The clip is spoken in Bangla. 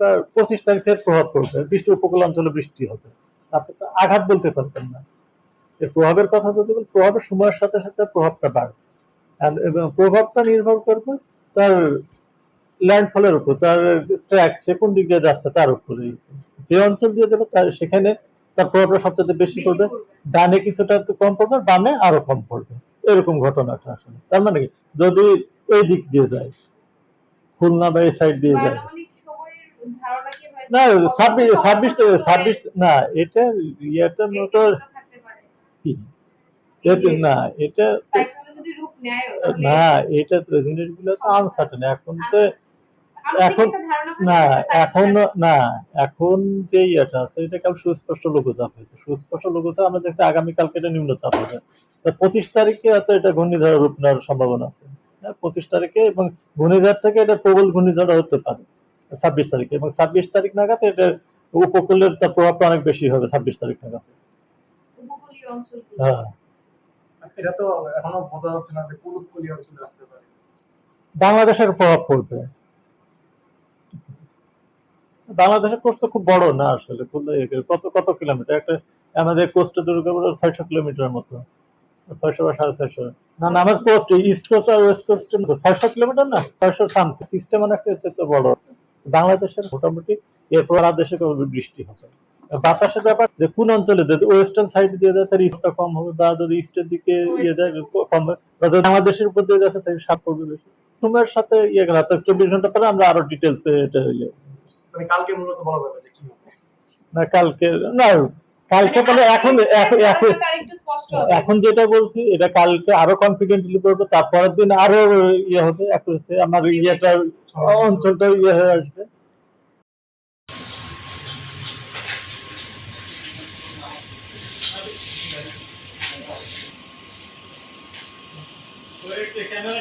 তার 25 তারিখের প্রভাব পড়বে, বৃষ্টি উপকূল অঞ্চলে বৃষ্টি হবে। আপনি তো আঘাত বলতে পারবেন না। এর প্রভাবের কথা যদি বলি, প্রভাবের সময়ের সাথে সাথে প্রভাবটা বাড়বে। এবং প্রভাবটা নির্ভর করবে তার ল্যান্ডফলের উপর, তার ট্র্যাক, সে কোন দিক দিয়ে যাচ্ছে তার উপরে। যে অঞ্চল দিয়ে যাবে তার সেখানে তার প্রভাবটা সবচেয়ে বেশি পড়বে। ডানে কিছুটা কম পড়বে, বামে আরো কম পড়বে, এরকম ঘটনাটা আসলে। তার মানে কি, যদি এই দিক দিয়ে যায়, খুলনা বা এই সাইড দিয়ে যায়, না 26 না, এটা ইয়েটার মতো কি, না এটা না, এটা তো জিনিসগুলো তো আনসার্টেন এখন তো। এখন না, এখন না, এখন যে ইয়েটা আছে এটা কেবল সুস্পষ্ট লঘুচাপ হয়েছে। সুস্পষ্ট লঘুচাপ আমরা দেখছি আগামীকালকে এটা নিম্নচাপ হবে। 25 তারিখে হয়তো এটা ঘূর্ণিঝড়ের রূপ নেওয়ার সম্ভাবনা আছে। 25 তারিখে, এবং ঘূর্ণিঝড় থেকে এটা প্রবল ঘূর্ণিঝড় হতে পারে 26 তারিখে, এবং 26 তারিখ নাগাদ এটা উপকূলের তার প্রভাবটা অনেক বেশি হবে 26 তারিখ নাগাদ। হ্যাঁ, এটা তো এখনো বোঝা যাচ্ছে না যে কোন উপকূলীয় অঞ্চলে আসতে পারে। বাংলাদেশের প্রভাব পড়বে। বাংলাদেশের কোস্ট তো খুব বড় না আসলে, কত কত কিলোমিটার, একটা আমাদের কোস্ট দৈর্ঘ্য 600 কিলোমিটার মতো, 600 বা 650। না না, আমাদের কোস্ট ইস্ট কোস্ট আর ওয়েস্ট কোস্ট 600 কিলোমিটার না, 600 সামথিং। সিস্টেম অনেক তো বড়। বাংলাদেশের মোটামুটি এরপর আর দেশে বৃষ্টি হবে। বাতাসের ব্যাপার, যে কোন অঞ্চলে যদি ওয়েস্টার্ন সাইড দিয়ে যায় তার ইস্টটা কম হবে, বা যদি ইস্টের দিকে ইয়ে যায় কম হবে, বা যদি বাংলাদেশের উপর দিয়ে যাচ্ছে তাহলে সাপ পড়বে বেশি। সময়ের সাথে ইয়ে গেল, 24 ঘন্টা পরে আমরা আরো ডিটেলস এটা ইয়ে, মানে কালকে মূলত বলা যাবে যে কি হবে। না কালকে না, কালকে বলে এখন এখন যেটা বলছি এটা কালকে আরো কনফিডেন্টলি বলবো, তারপরের দিন আরো ইয়ে হবে, আমার ইয়েটা অঞ্চলটা ইয়ে হয়ে আসবে। ক্যামেরা